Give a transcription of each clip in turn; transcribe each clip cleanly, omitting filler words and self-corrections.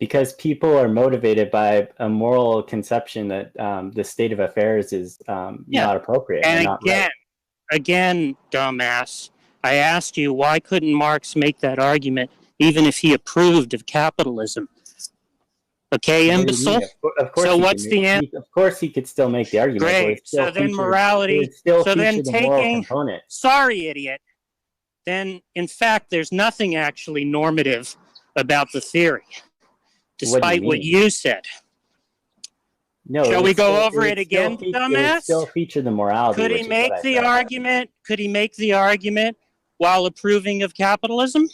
Because people are motivated by a moral conception that the state of affairs is not appropriate and not right. Again, dumbass, I asked you, why couldn't Marx make that argument even if he approved of capitalism? Okay, imbecile? Of course so what's the answer? Of course he could still make the argument. Great, so then morality, so then taking, sorry, idiot, then in fact there's nothing actually normative about the theory, despite what you said. No, shall we go over it again, dumbass? It still feature the morality. Could he make the argument? Could he make the argument while approving of capitalism?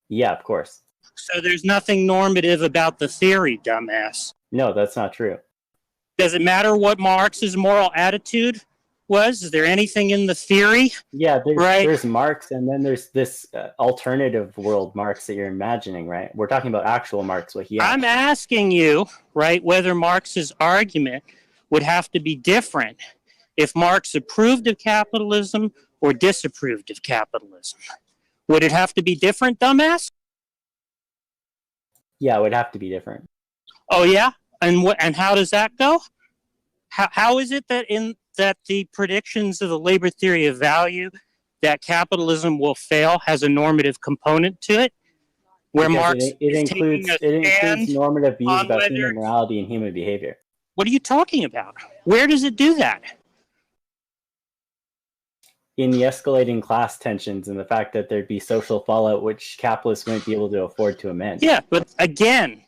Yeah, of course. So there's nothing normative about the theory, dumbass. No, that's not true. Does it matter what Marx's moral attitude was? Is there anything in the theory? Yeah, there's Marx, and then there's this alternative world Marx that you're imagining, right? We're talking about actual Marx. I'm asking you, right, whether Marx's argument would have to be different if Marx approved of capitalism or disapproved of capitalism. Would it have to be different, dumbass? Yeah, it would have to be different. Oh yeah, and how does that go? How is it that the predictions of the labor theory of value that capitalism will fail has a normative component to it, where because Marx includes normative views about human morality and human behavior. What are you talking about? Where does it do that? In the escalating class tensions and the fact that there'd be social fallout which capitalists wouldn't be able to afford to amend. Yeah, but again,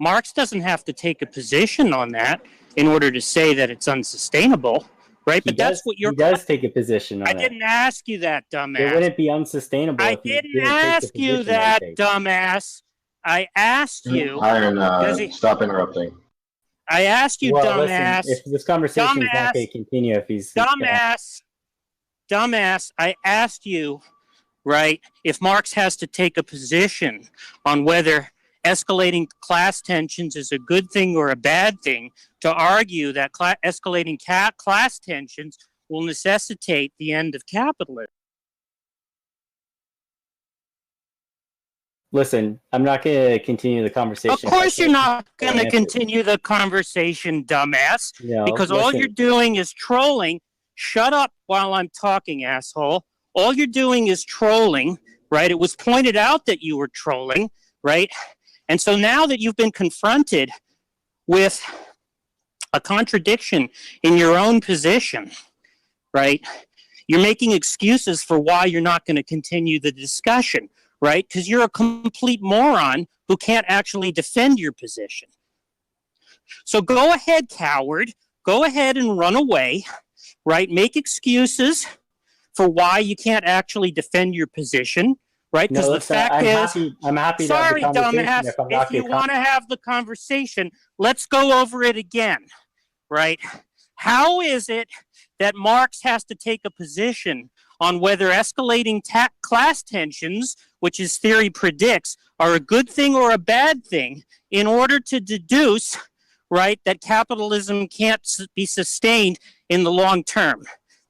Marx doesn't have to take a position on that in order to say that it's unsustainable, right? But that's what you're... He does take a position on it. I didn't ask you that, dumbass. It wouldn't be unsustainable I didn't ask you that, dumbass. I asked you... Iron, stop interrupting. I asked you, dumbass. Listen, if this conversation is not going to continue, if he's... Dumbass, I asked you, right, if Marx has to take a position on whether escalating class tensions is a good thing or a bad thing, to argue that escalating class tensions will necessitate the end of capitalism. Listen, I'm not going to continue the conversation. Of course you're not going to continue the conversation, dumbass, because all you're doing is trolling. Shut up while I'm talking, asshole. All you're doing is trolling, right? It was pointed out that you were trolling, right? And so now that you've been confronted with a contradiction in your own position, right, you're making excuses for why you're not going to continue the discussion, right? Because you're a complete moron who can't actually defend your position. So go ahead, coward. Go ahead and run away. Right, make excuses for why you can't actually defend your position, right? Because the fact is, I'm happy. Sorry, dumbass. If you want to have the conversation, let's go over it again, right? How is it that Marx has to take a position on whether escalating class tensions, which his theory predicts, are a good thing or a bad thing, in order to deduce, right, that capitalism can't be sustained in the long term?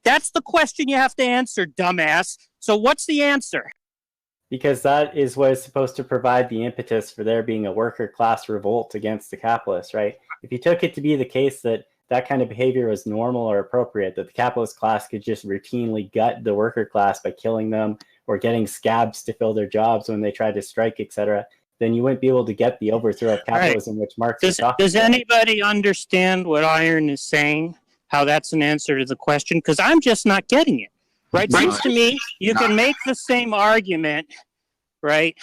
That's the question you have to answer, dumbass. So what's the answer? Because that is what is supposed to provide the impetus for there being a worker class revolt against the capitalists, right? If you took it to be the case that that kind of behavior was normal or appropriate, that the capitalist class could just routinely gut the worker class by killing them or getting scabs to fill their jobs when they tried to strike, etc., then you wouldn't be able to get the overthrow of capitalism, which Marx is talking about. Does anybody understand what Iron is saying? How that's an answer to the question? Because I'm just not getting it. Right? Seems to me you can make the same argument, right,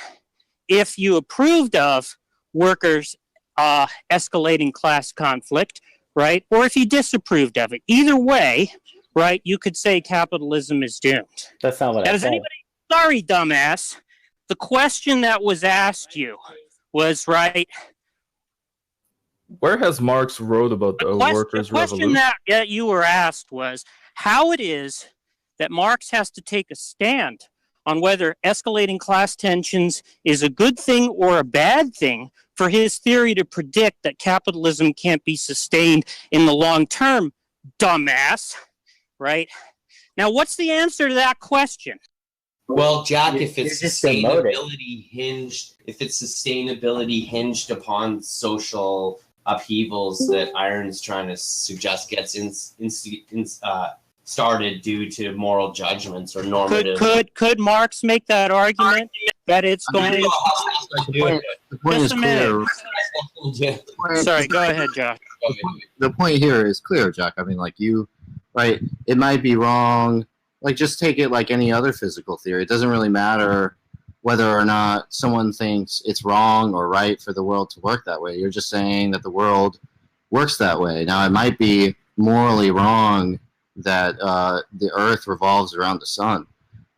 if you approved of workers' escalating class conflict, right, or if you disapproved of it. Either way, right, you could say capitalism is doomed. That's not what I said. Sorry, dumbass. The question that was asked you was, right... Where has Marx wrote about the workers' revolution? The question that you were asked was how it is that Marx has to take a stand on whether escalating class tensions is a good thing or a bad thing for his theory to predict that capitalism can't be sustained in the long term, dumbass, right? Now, what's the answer to that question? Well, Jack, if it's sustainability hinged upon social upheavals that Iron's trying to suggest gets started due to moral judgments or normative. Could Marx make that argument that it's going? The point is clear. Sorry, go ahead, Josh. The point here is clear, Jack. I mean, like right? It might be wrong. Like, just take it like any other physical theory. It doesn't really matter whether or not someone thinks it's wrong or right for the world to work that way. You're just saying that the world works that way. Now, it might be morally wrong that the Earth revolves around the sun,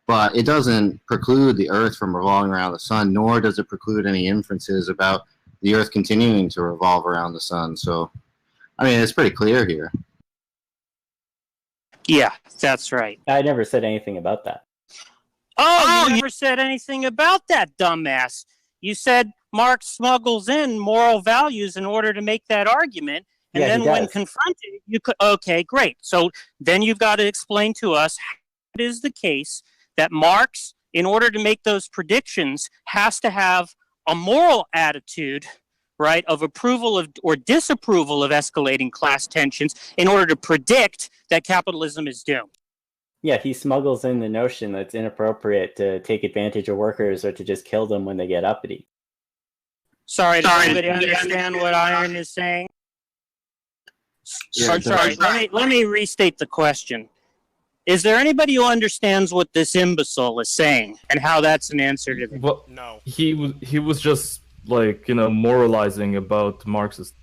but it doesn't preclude the Earth from revolving around the sun, nor does it preclude any inferences about the Earth continuing to revolve around the sun. So, I mean, it's pretty clear here. Yeah, that's right. I never said anything about that. Oh, you never said anything about that, dumbass. You said Marx smuggles in moral values in order to make that argument, and then when confronted, you could. Okay, great. So then you've got to explain to us how it is the case that Marx, in order to make those predictions, has to have a moral attitude, right, of approval of or disapproval of escalating class tensions in order to predict that capitalism is doomed. Yeah, he smuggles in the notion that it's inappropriate to take advantage of workers or to just kill them when they get uppity. Sorry, does anybody understand what Iron is saying? Yeah, sorry, let me restate the question. Is there anybody who understands what this imbecile is saying and how that's an answer to the... Well, no. He was just, like, moralizing about Marxist.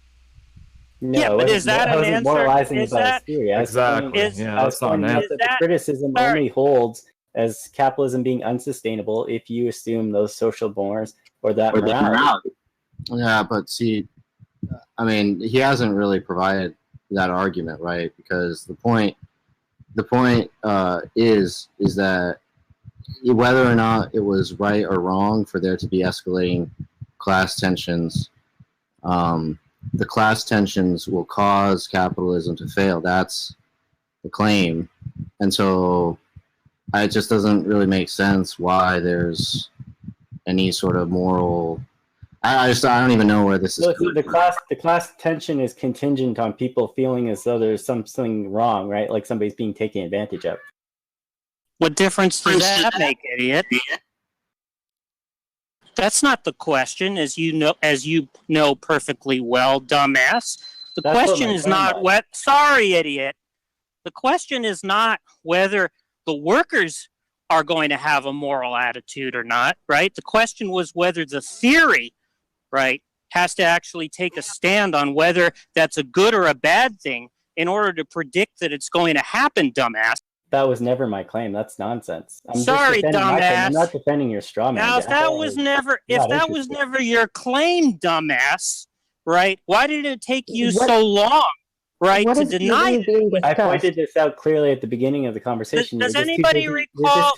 No, yeah, but is that an answer? Moralizing is about that, his theory. Exactly. That's not an answer. The criticism only holds as capitalism being unsustainable if you assume those social norms or that morality. Yeah, but see, I mean, he hasn't really provided that argument, right? Because the point is that whether or not it was right or wrong for there to be escalating class tensions, the class tensions will cause capitalism to fail. That's the claim. And so it just doesn't really make sense why there's any sort of moral... I don't even know where this is going. The class tension is contingent on people feeling as though there's something wrong, right? Like somebody's being taken advantage of. What difference does that make, idiot? That's not the question, as you know perfectly well, dumbass. The question is not what. Sorry, idiot. The question is not whether the workers are going to have a moral attitude or not, right? The question was whether the theory, right, has to actually take a stand on whether that's a good or a bad thing in order to predict that it's going to happen, dumbass. That was never my claim. That's nonsense. Sorry, dumbass. I'm not defending your straw man. Now, if that was never your claim, dumbass, right? Why did it take you so long, right, to deny it? I pointed this out clearly at the beginning of the conversation. Does anybody recall?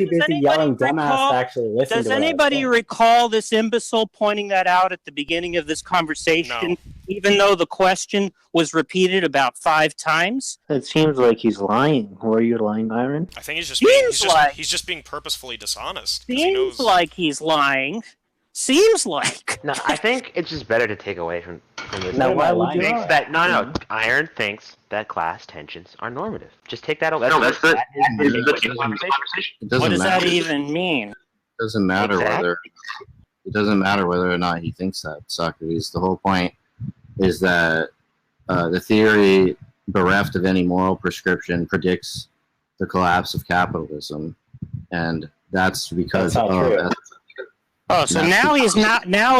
Does anybody recall this imbecile pointing that out at the beginning of this conversation? No. Even though the question was repeated about 5 times? It seems like he's lying. Were you lying, Iron? I think he's just being purposefully dishonest. Seems like he's lying. Seems like. No, I think it's just better to take away from this. Now, why would you lie? No. Iron thinks that class tensions are normative. Just take that away. What does that even mean? It doesn't matter whether or not he thinks that, Socrates. The whole point is that the theory, bereft of any moral prescription, predicts the collapse of capitalism, and that's because of... Oh, so now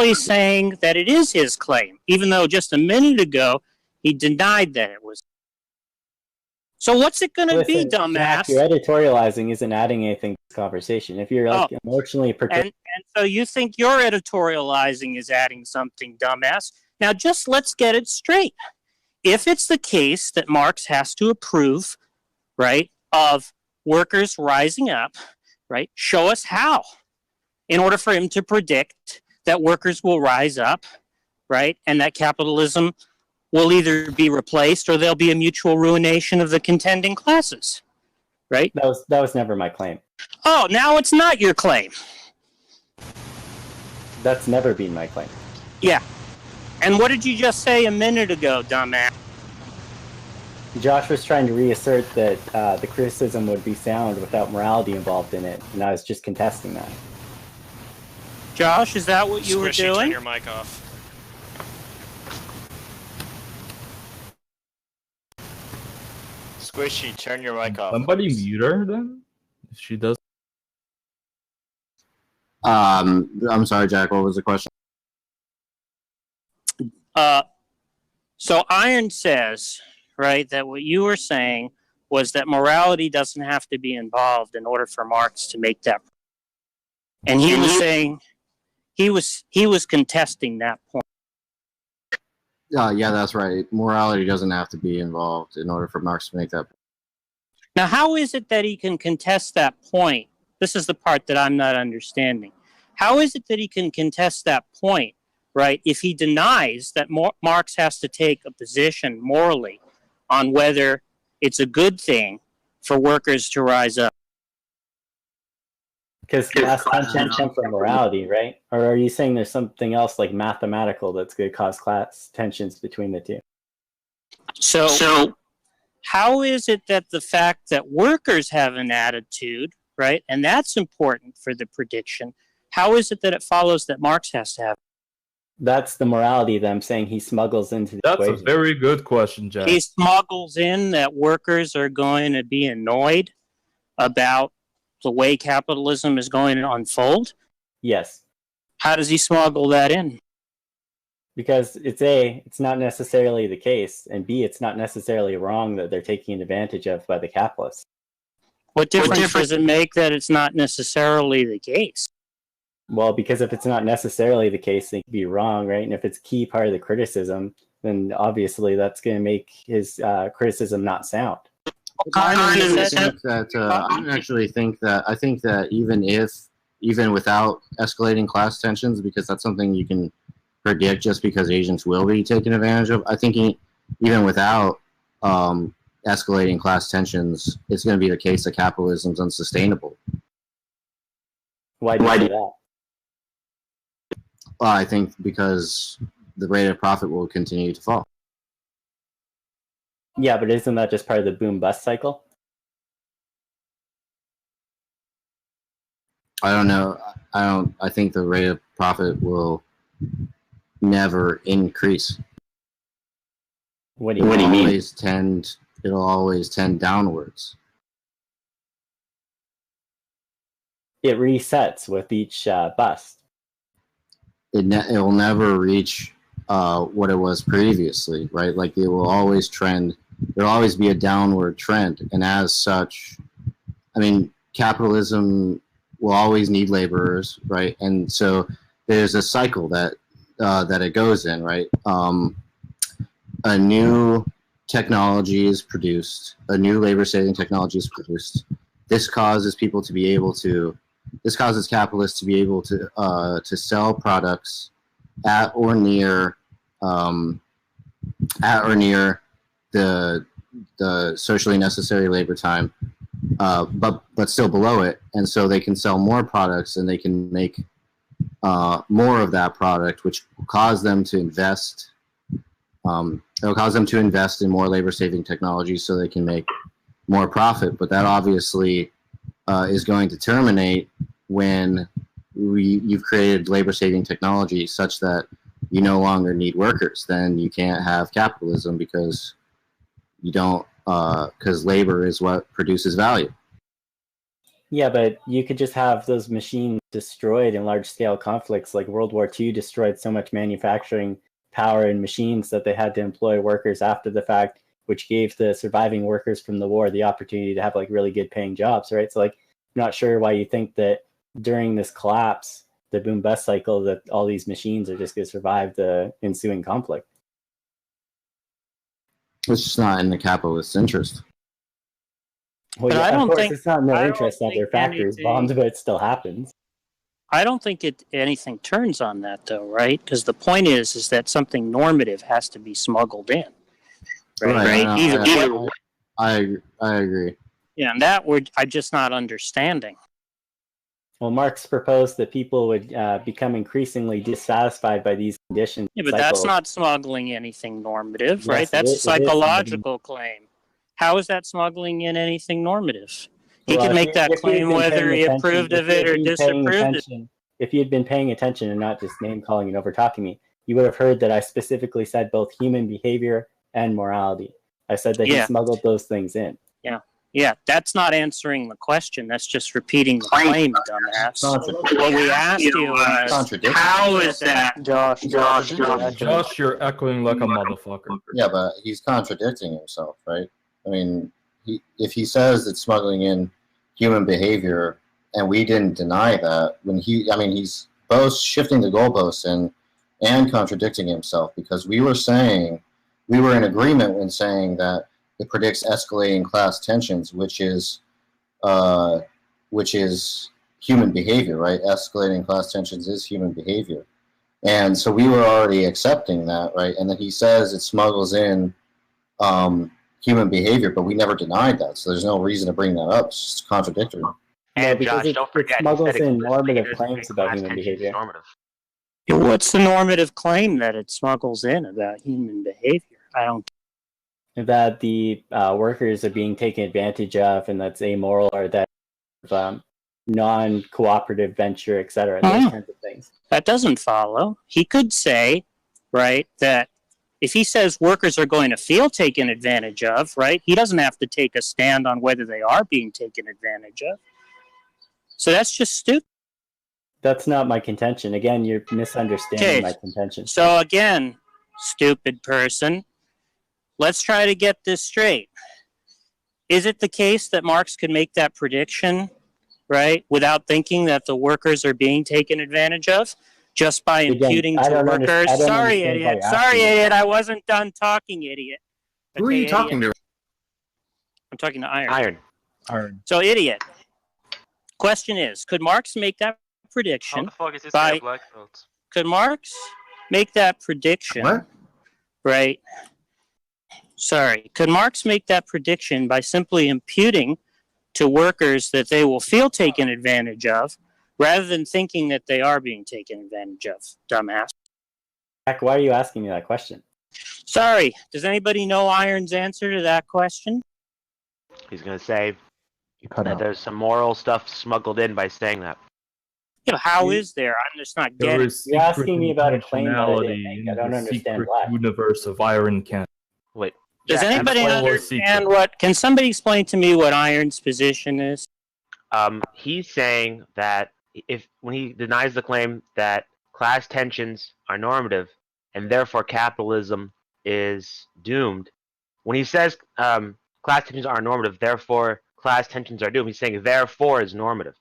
he's saying that it is his claim, even though just a minute ago he denied that it was. So what's it going to be, dumbass? Jack, your editorializing isn't adding anything to this conversation. If you're emotionally and so you think your editorializing is adding something, dumbass. Now just let's get it straight. If it's the case that Marx has to approve, right, of workers rising up, right, show us how. In order for him to predict that workers will rise up, right, and that capitalism will either be replaced or there'll be a mutual ruination of the contending classes, right? That was never my claim. Oh, now it's not your claim. That's never been my claim. Yeah. And what did you just say a minute ago, dumbass? Josh was trying to reassert that the criticism would be sound without morality involved in it, and I was just contesting that. Josh, is that what you were doing? Turn your mic off. Squishy, turn your mic off. Somebody mute her then? If she does. I'm sorry, Jack. What was the question? So Iron says, right, that what you were saying was that morality doesn't have to be involved in order for Marx to make that. And he was saying he was contesting that point. Yeah, that's right. Morality doesn't have to be involved in order for Marx to make that. Now, how is it that he can contest that point? This is the part that I'm not understanding. How is it that he can contest that point, right, if he denies that Marx has to take a position morally on whether it's a good thing for workers to rise up? Because class tensions come from morality, right? Or are you saying there's something else like mathematical that's going to cause class tensions between the two? So how is it that the fact that workers have an attitude, right, and that's important for the prediction, how is it that it follows that Marx has to have? That's the morality that I'm saying he smuggles into the equation. That's a very good question, Jack. He smuggles in that workers are going to be annoyed about the way capitalism is going to unfold? Yes. How does he smuggle that in? Because it's not necessarily the case, and B, it's not necessarily wrong that they're taking advantage of by the capitalists. What difference does it make that it's not necessarily the case? Well, because if it's not necessarily the case, it could be wrong, right? And if it's a key part of the criticism, then obviously that's going to make his criticism not sound. I think that even without escalating class tensions, because that's something you can predict just because agents will be taken advantage of, I think even without escalating class tensions, it's going to be the case that capitalism is unsustainable. Why do you say that? Well, I think because the rate of profit will continue to fall. Yeah, but isn't that just part of the boom-bust cycle? I don't know. I think the rate of profit will never increase. What do you mean? It'll always tend downwards. It resets with each bust. It will never reach what it was previously, right? Like it will always trend. There'll always be a downward trend, and as such, I mean, capitalism will always need laborers, right? And so there's a cycle that it goes in, right? A new technology is produced, a new labor-saving technology is produced. This causes capitalists to be able to sell products at or near the socially necessary labor time, but still below it, and so they can sell more products and they can make more of that product, which will cause them to invest. It'll cause them to invest in more labor-saving technology so they can make more profit. But that obviously is going to terminate when you've created labor-saving technology such that you no longer need workers. Then you can't have capitalism because you don't, because labor is what produces value. Yeah, but you could just have those machines destroyed in large-scale conflicts, like World War II destroyed so much manufacturing power and machines that they had to employ workers after the fact, which gave the surviving workers from the war the opportunity to have like really good paying jobs, right? So like, I'm not sure why you think that during this collapse, the boom-bust cycle, that all these machines are just going to survive the ensuing conflict. It's just not in the capitalist's interest. Well, yeah, of course, it's not in their interest that their factories bombed, but it still happens. I don't think anything turns on that, though, right? Because the point is that something normative has to be smuggled in, right? I agree. Yeah, and I'm just not understanding. Well, Marx proposed that people would become increasingly dissatisfied by these conditions. Yeah, but that's not smuggling anything normative, Yes, right? That's a psychological it is. claim. How is that smuggling in anything normative? He Well, could make that claim whether he approved of it or disapproved it. If you had been paying attention and not just name calling and over talking me, you would have heard that I specifically said both human behavior and morality. I said that he smuggled those things in. Yeah, that's not answering the question. That's just repeating the claim, dumbass. What we asked you was, how is that? Josh, you're echoing like a motherfucker. Yeah, but he's contradicting himself, right? I mean, if he says it's smuggling in human behavior, and we didn't deny that, he's both shifting the goalposts and contradicting himself, because we were in agreement when saying that it predicts escalating class tensions, which is human behavior, right? Escalating class tensions is human behavior. And so we were already accepting that, right? And then he says it smuggles in human behavior, but we never denied that. So there's no reason to bring that up. It's just contradictory. And Josh, don't forget, it smuggles in normative claims about human behavior. What's the normative claim that it smuggles in about human behavior? I don't. That the workers are being taken advantage of, and that's amoral, or that non-cooperative venture, etc. Those kinds of things. That doesn't follow. He could say, right, that if he says workers are going to feel taken advantage of, right, he doesn't have to take a stand on whether they are being taken advantage of. So that's just stupid. That's not my contention. Again, you're misunderstanding my contention. So again, stupid person, let's try to get this straight. Is it the case that Marx could make that prediction, right, without thinking that the workers are being taken advantage of, just by imputing to workers? Sorry, idiot. Sorry, idiot. I wasn't done talking, idiot. Who are you talking to? I'm talking to Iron. So, idiot. Question is, could Marx make that prediction? How the fuck is this by, black belts? Could Marx make that prediction? What? Right. Sorry. Could Marx make that prediction by simply imputing to workers that they will feel taken advantage of, rather than thinking that they are being taken advantage of? Dumbass. Jack, why are you asking me that question? Sorry. Does anybody know Iron's answer to that question? He's going to say that there's some moral stuff smuggled in by saying that. You know, how is there? I'm just not getting. You're asking me about a claim that I didn't make. I don't understand why. Universe of Iron Can. Wait. Does anybody understand what? Can somebody explain to me what Iron's position is? He's saying that when he denies the claim that class tensions are normative and therefore capitalism is doomed, when he says class tensions are normative, therefore class tensions are doomed, he's saying therefore is normative.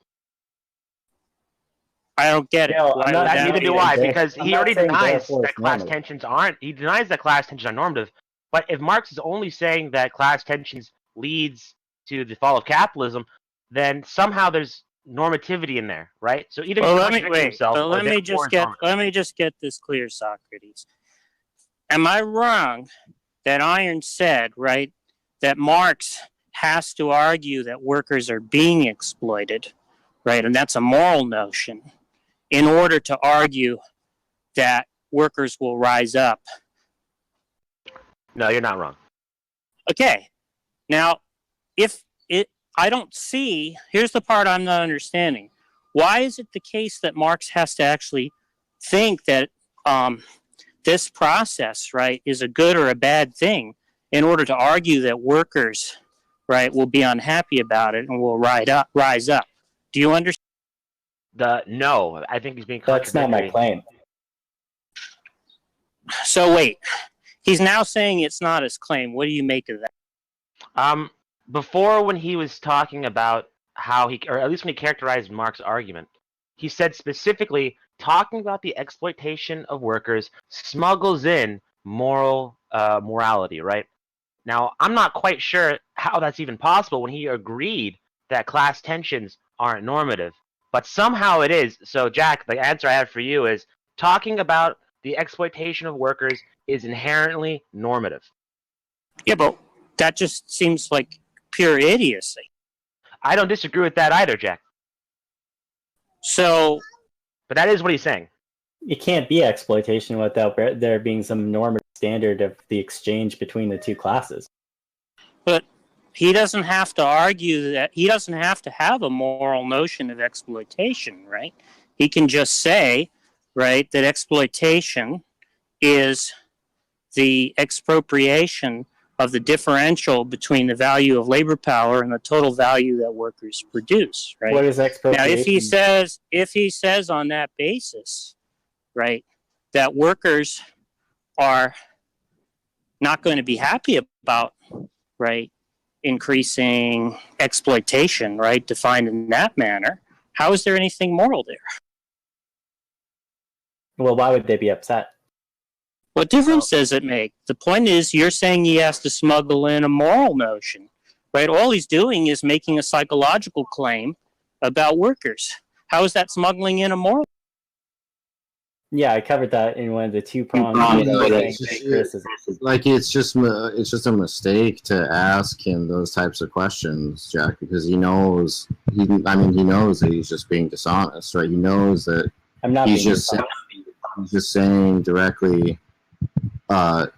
I don't get it. Neither do I, because he already denies that class tensions aren't. He denies that class tensions are normative. But if Marx is only saying that class tensions leads to the fall of capitalism, then somehow there's normativity in there, right? So either let me just get this clear, Socrates. Am I wrong that Iron said, right, that Marx has to argue that workers are being exploited, right, and that's a moral notion, in order to argue that workers will rise up? No, you're not wrong. Okay. Now, I don't see, here's the part I'm not understanding. Why is it the case that Marx has to actually think that this process, right, is a good or a bad thing in order to argue that workers, right, will be unhappy about it and will rise up? Do you understand? No, I think he's being contradictory. That's not my claim. So wait. He's now saying it's not his claim. What do you make of that? Before, when he was talking about how or at least when he characterized Marx's argument, he said specifically, talking about the exploitation of workers smuggles in morality, right? Now, I'm not quite sure how that's even possible when he agreed that class tensions aren't normative, but somehow it is. So, Jack, the answer I have for you is talking about the exploitation of workers is inherently normative. Yeah, but that just seems like pure idiocy. I don't disagree with that either, Jack. So, but that is what he's saying. It can't be exploitation without there being some normative standard of the exchange between the two classes. But he doesn't have to argue that. He doesn't have to have a moral notion of exploitation, right? He can just say, right, that exploitation is the expropriation of the differential between the value of labor power and the total value that workers produce, right? What is expropriation? Now, if he says on that basis, right, that workers are not going to be happy about, right, increasing exploitation, right, defined in that manner, how is there anything moral there? Well, why would they be upset? What difference does it make? The point is, you're saying he has to smuggle in a moral notion, right? All he's doing is making a psychological claim about workers. How is that smuggling in a moral? Yeah, I covered that in one of the two prongs. Like it's just a mistake to ask him those types of questions, Jack, because he knows that he's just being dishonest, right? He knows that he's just saying directly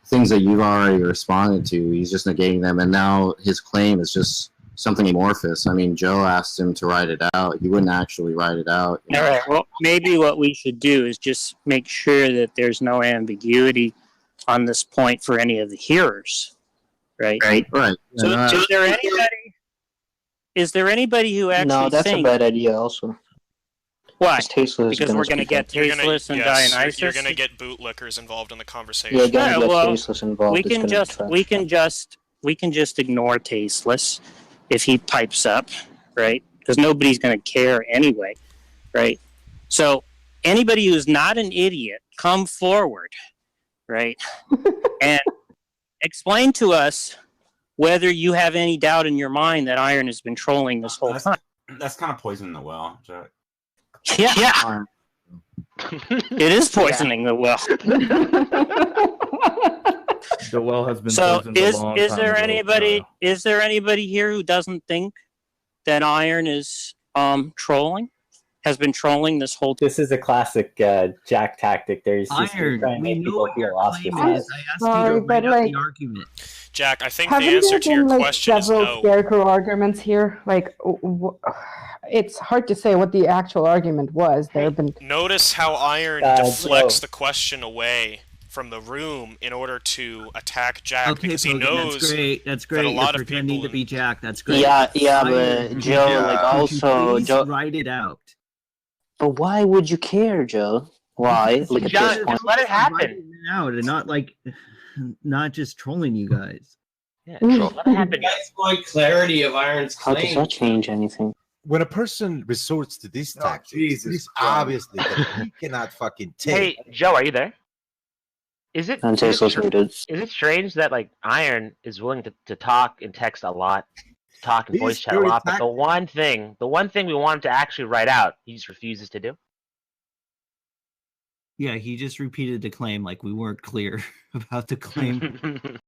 things that you've already responded to. He's just negating them, and now his claim is just something amorphous. I mean, Joe asked him to write it out. He wouldn't actually write it out. All right. Well, maybe what we should do is just make sure that there's no ambiguity on this point for any of the hearers, right? Right. So, is there anybody who actually No, that's thinks, a bad idea also. Why? Tasteless Because we're going to get Tasteless and Dionysus. You're going to get bootlickers involved in the conversation. Yeah, Tasteless involved. We can just ignore Tasteless if he pipes up, right? Because nobody's going to care anyway, right? So anybody who's not an idiot, come forward, right? And explain to us whether you have any doubt in your mind that Iron has been trolling this whole time. That's kind of poisoning the well, Jack. Yeah. It is poisoning the well. The well has been So poisoned a long is time there ago. anybody is there anybody here who doesn't think that Iron is trolling? Has been trolling this whole time? This is a classic Jack tactic. There's Iron, we know what your claim is. I asked Sorry, you to write but, out like, the argument. Jack, I think the Haven't answer there to your been, question is several no. scarecrow arguments here? Like, it's hard to say what the actual argument was. There have been. Notice how Iron deflects the question away from the room in order to attack Jack because he knows that's great. that a lot You're of pretending people to be Jack. That's great. Yeah, Iron, but Joe, like also, please Joe. write it out. But why would you care, Joe? Why? Like at John, this point, just let it happen. Writing it out and not just trolling you guys. Yeah, let it happen. Exploit clarity of Iron's how claim. does that change anything? When a person resorts to these tactics, it's obviously that he cannot fucking take. Hey, Joe, are you there? Is it strange that like Iron is willing to talk and text a lot, talk and These voice chat a lot, but the one thing we want him to actually write out, he just refuses to do? Yeah, he just repeated the claim like we weren't clear about the claim.